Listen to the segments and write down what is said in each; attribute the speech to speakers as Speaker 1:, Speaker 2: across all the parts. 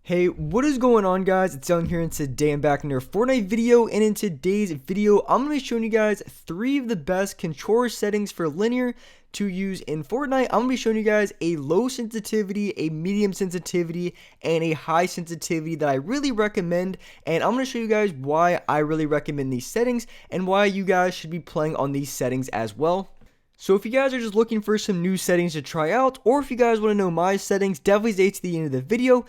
Speaker 1: Hey, what is going on, guys? It's Young here, and today I'm back in another Fortnite video, and in today's video, I'm going to be showing you guys 3 of the best controller settings for linear to use in Fortnite. I'm going to be showing you guys a low sensitivity, a medium sensitivity, and a high sensitivity that I really recommend, and I'm going to show you guys why I really recommend these settings, and why you guys should be playing on these settings as well. So if you guys are just looking for some new settings to try out, or if you guys want to know my settings, definitely stay to the end of the video.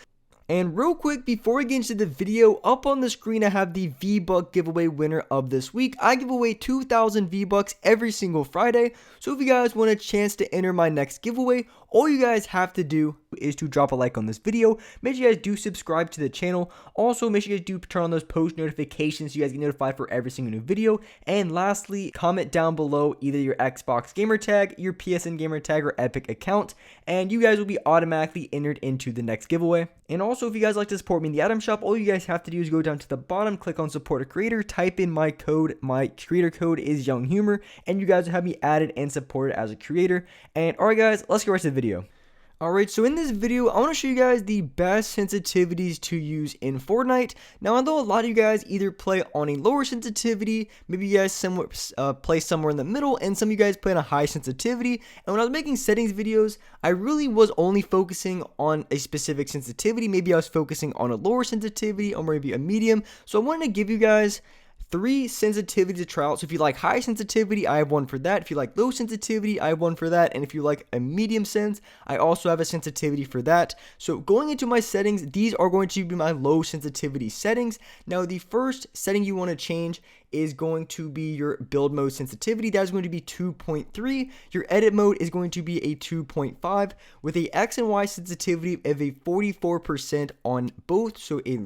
Speaker 1: And real quick, before we get into the video, up on the screen I have the V-Buck giveaway winner of this week. I give away 2,000 V-Bucks every single Friday, so if you guys want a chance to enter my next giveaway, all you guys have to do is to drop a like on this video. Make sure you guys do subscribe to the channel. Also, make sure you guys do turn on those post notifications so you guys get notified for every single new video. And lastly, comment down below either your Xbox gamer tag, your PSN gamer tag, or Epic account, and you guys will be automatically entered into the next giveaway. And also, if you guys like to support me in the item shop, all you guys have to do is go down to the bottom, click on support a creator, type in my code. My creator code is Young Humor, and you guys will have me added and supported as a creator. And alright guys, let's get right to the video. Alright, so in this video, I want to show you guys the best sensitivities to use in Fortnite. Now, I know a lot of you guys either play on a lower sensitivity, maybe you guys play somewhere in the middle, and some of you guys play on a high sensitivity. And when I was making settings videos, I really was only focusing on a specific sensitivity. Maybe I was focusing on a lower sensitivity or maybe a medium. So I wanted to give you guys 3 sensitivities to try out. So if you like high sensitivity, I have one for that. If you like low sensitivity, I have one for that. And if you like a medium sense, I also have a sensitivity for that. So going into my settings, these are going to be my low sensitivity settings. Now, the first setting you want to change is going to be your build mode sensitivity. That is going to be 2.3. Your edit mode is going to be a 2.5 with a X and Y sensitivity of a 44% on both. So a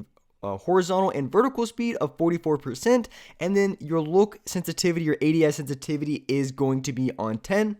Speaker 1: horizontal and vertical speed of 44%, and then your look sensitivity, your ADS sensitivity, is going to be on 10.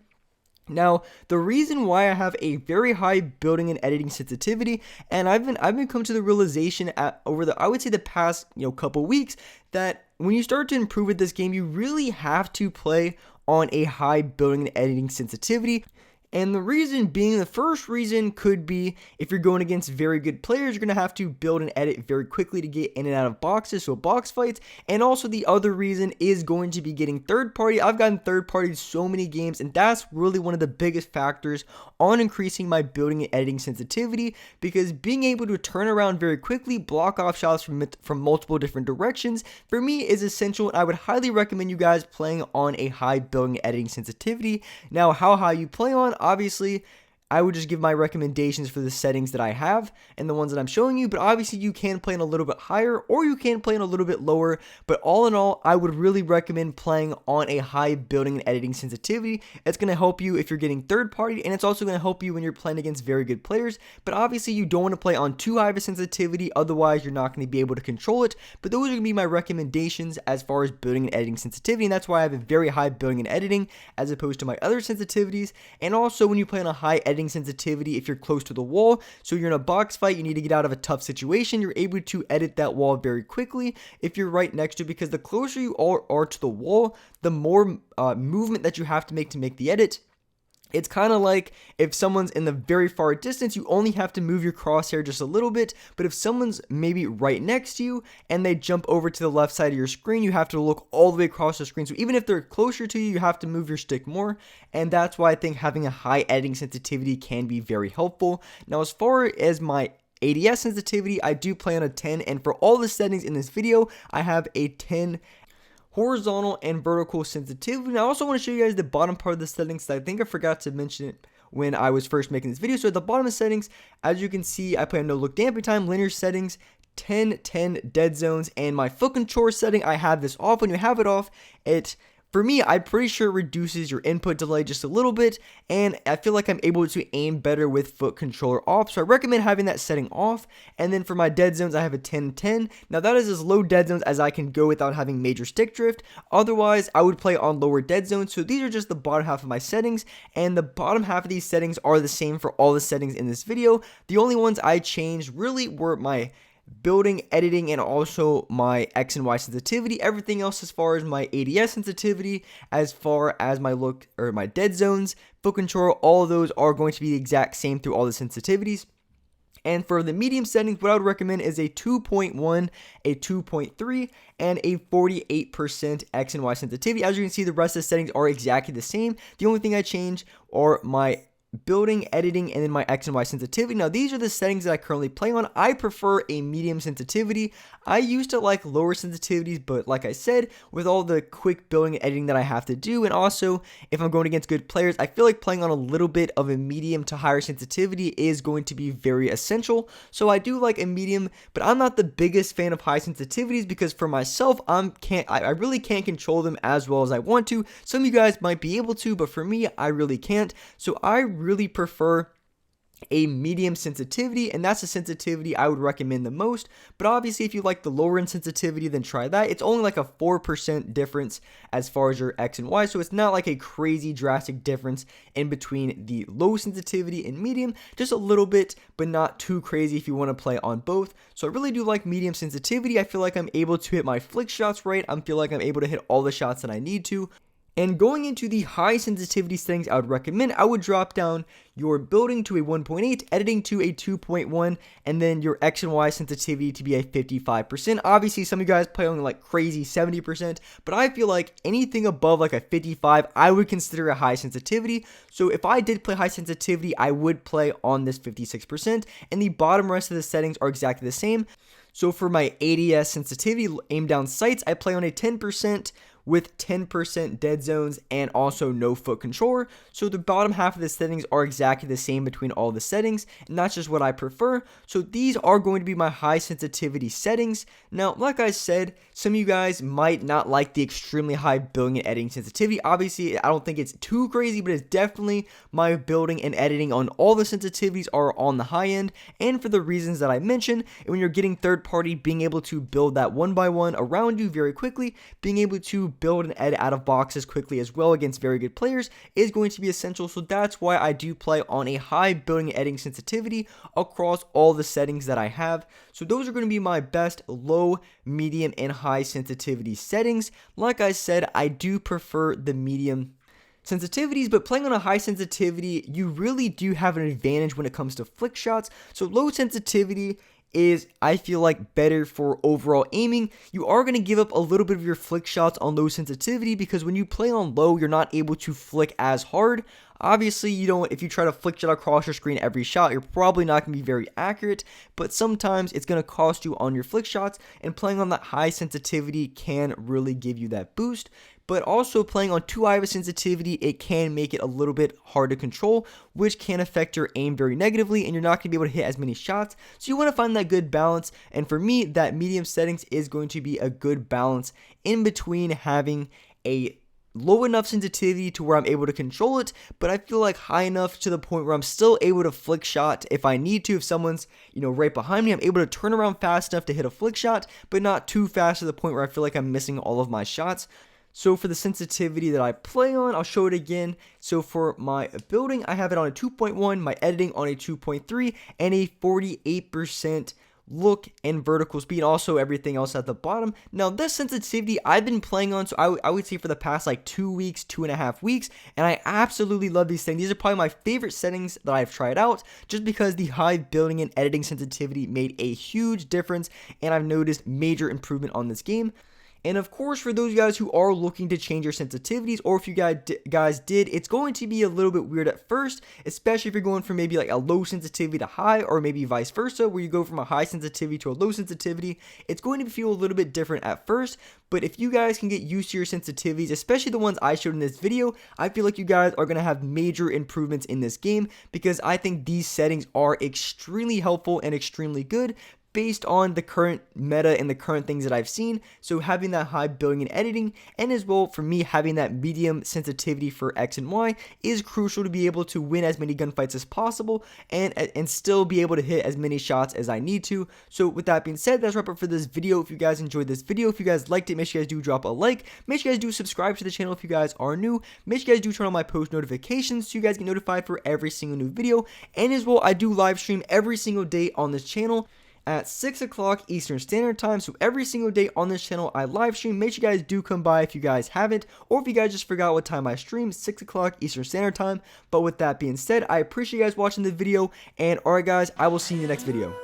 Speaker 1: Now, the reason why I have a very high building and editing sensitivity, and I've been come to the realization over the, I would say, the past couple weeks, that when you start to improve with this game, you really have to play on a high building and editing sensitivity. And the reason being, the first reason could be if you're going against very good players, you're going to have to build and edit very quickly to get in and out of boxes, so box fights. And also the other reason is going to be getting third party. I've gotten third party so many games, and that's really one of the biggest factors on increasing my building and editing sensitivity, because being able to turn around very quickly, block off shots from multiple different directions, for me is essential, and I would highly recommend you guys playing on a high building and editing sensitivity. Now, how high you play on, obviously, I would just give my recommendations for the settings that I have and the ones that I'm showing you, but obviously you can play in a little bit higher or you can play in a little bit lower, but all in all, I would really recommend playing on a high building and editing sensitivity. It's going to help you if you're getting third party, and it's also going to help you when you're playing against very good players, but obviously you don't want to play on too high of a sensitivity, otherwise you're not going to be able to control it. But those are going to be my recommendations as far as building and editing sensitivity, and that's why I have a very high building and editing as opposed to my other sensitivities. And also, when you play on a high editing sensitivity, if you're close to the wall, so you're in a box fight, you need to get out of a tough situation, you're able to edit that wall very quickly if you're right next to it, because the closer you are to the wall, the more movement that you have to make the edit. It's kind of like if someone's in the very far distance, you only have to move your crosshair just a little bit, but if someone's maybe right next to you and they jump over to the left side of your screen, you have to look all the way across the screen. So even if they're closer to you, you have to move your stick more, and that's why I think having a high editing sensitivity can be very helpful. Now, as far as my ADS sensitivity, I do play on a 10, and for all the settings in this video, I have a 10 horizontal and vertical sensitivity. Now, I also want to show you guys the bottom part of the settings, I think I forgot to mention it when I was first making this video. So at the bottom of settings, as you can see, I play on no look damping time, linear settings, 10 dead zones, and my foot controller setting, I have this off. When you have it off, for me, I'm pretty sure it reduces your input delay just a little bit, and I feel like I'm able to aim better with foot controller off, so I recommend having that setting off. And then for my dead zones, I have a 10-10. Now, that is as low dead zones as I can go without having major stick drift. Otherwise, I would play on lower dead zones. So these are just the bottom half of my settings, and the bottom half of these settings are the same for all the settings in this video. The only ones I changed really were my building, editing, and also my X and Y sensitivity. Everything else, as far as my ADS sensitivity, as far as my look or my dead zones, foot control, all of those are going to be the exact same through all the sensitivities. And for the medium settings, what I would recommend is a 2.1, a 2.3, and a 48% X and Y sensitivity. As you can see, the rest of the settings are exactly the same. The only thing I change are my building, editing, and then my X and Y sensitivity. Now, these are the settings that I currently play on. I prefer a medium sensitivity. I used to like lower sensitivities, but like I said, with all the quick building and editing that I have to do, and also if I'm going against good players, I feel like playing on a little bit of a medium to higher sensitivity is going to be very essential. So I do like a medium, but I'm not the biggest fan of high sensitivities because for myself, I really can't control them as well as I want to. Some of you guys might be able to, but for me, I really can't. So I really prefer a medium sensitivity, and that's the sensitivity I would recommend the most. But obviously, if you like the lower end sensitivity, then try that. It's only like a 4% difference as far as your X and Y, so it's not like a crazy drastic difference in between the low sensitivity and medium, just a little bit, but not too crazy if you want to play on both. So I really do like medium sensitivity. I feel like I'm able to hit my flick shots right. I feel like I'm able to hit all the shots that I need to. And going into the high sensitivity settings, I would recommend, I would drop down your building to a 1.8, editing to a 2.1, and then your X and Y sensitivity to be a 55%. Obviously, some of you guys play on like crazy 70%, but I feel like anything above like a 55, I would consider a high sensitivity. So if I did play high sensitivity, I would play on this 56%, and the bottom rest of the settings are exactly the same. So for my ADS sensitivity, aim down sights, I play on a 10%, with 10% dead zones and also no foot controller. So the bottom half of the settings are exactly the same between all the settings, and that's just what I prefer. So these are going to be my high sensitivity settings. Now, like I said, some of you guys might not like the extremely high building and editing sensitivity. Obviously, I don't think it's too crazy, but it's definitely my building and editing on all the sensitivities are on the high end. And for the reasons that I mentioned, and when you're getting third party, being able to build that one by one around you very quickly, being able to build and edit out of boxes quickly as well against very good players is going to be essential. So that's why I do play on a high building and editing sensitivity across all the settings that I have. So those are going to be my best low, medium, and high sensitivity settings. Like I said, I do prefer the medium sensitivities, but playing on a high sensitivity, you really do have an advantage when it comes to flick shots. So low sensitivity is, I feel like, better for overall aiming. You are going to give up a little bit of your flick shots on low sensitivity because when you play on low, you're not able to flick as hard. Obviously, if you try to flick shot across your screen every shot, you're probably not going to be very accurate, but sometimes it's going to cost you on your flick shots, and playing on that high sensitivity can really give you that boost. But also playing on too high of a sensitivity, it can make it a little bit hard to control, which can affect your aim very negatively, and you're not going to be able to hit as many shots. So you want to find that good balance, and for me, that medium settings is going to be a good balance in between having a low enough sensitivity to where I'm able to control it, but I feel like high enough to the point where I'm still able to flick shot if I need to. If someone's, right behind me, I'm able to turn around fast enough to hit a flick shot, but not too fast to the point where I feel like I'm missing all of my shots. So for the sensitivity that I play on, I'll show it again. So for my building, I have it on a 2.1, my editing on a 2.3, and a 48% look and vertical speed, also everything else at the bottom. Now this sensitivity I've been playing on, so I would say for the past like 2 weeks, 2.5 weeks, and I absolutely love these things. These are probably my favorite settings that I've tried out, just because the high building and editing sensitivity made a huge difference, and I've noticed major improvement on this game. And of course, for those guys who are looking to change your sensitivities, or if you guys did, it's going to be a little bit weird at first, especially if you're going from maybe like a low sensitivity to high, or maybe vice versa, where you go from a high sensitivity to a low sensitivity. It's going to feel a little bit different at first, but if you guys can get used to your sensitivities, especially the ones I showed in this video, I feel like you guys are going to have major improvements in this game, because I think these settings are extremely helpful and extremely good based on the current meta and the current things that I've seen. So having that high building and editing, and as well for me having that medium sensitivity for X and Y, is crucial to be able to win as many gunfights as possible and still be able to hit as many shots as I need to. So with that being said, that's wrap up for this video. If you guys enjoyed this video, if you guys liked it, make sure you guys do drop a like. Make sure you guys do subscribe to the channel if you guys are new. Make sure you guys do turn on my post notifications so you guys get notified for every single new video. And as well, I do live stream every single day on this channel. at 6 o'clock Eastern Standard Time. So every single day on this channel, I live stream. Make sure you guys do come by if you guys haven't, or if you guys just forgot what time I stream, 6 o'clock Eastern Standard Time. But with that being said, I appreciate you guys watching the video, and alright guys, I will see you in the next video.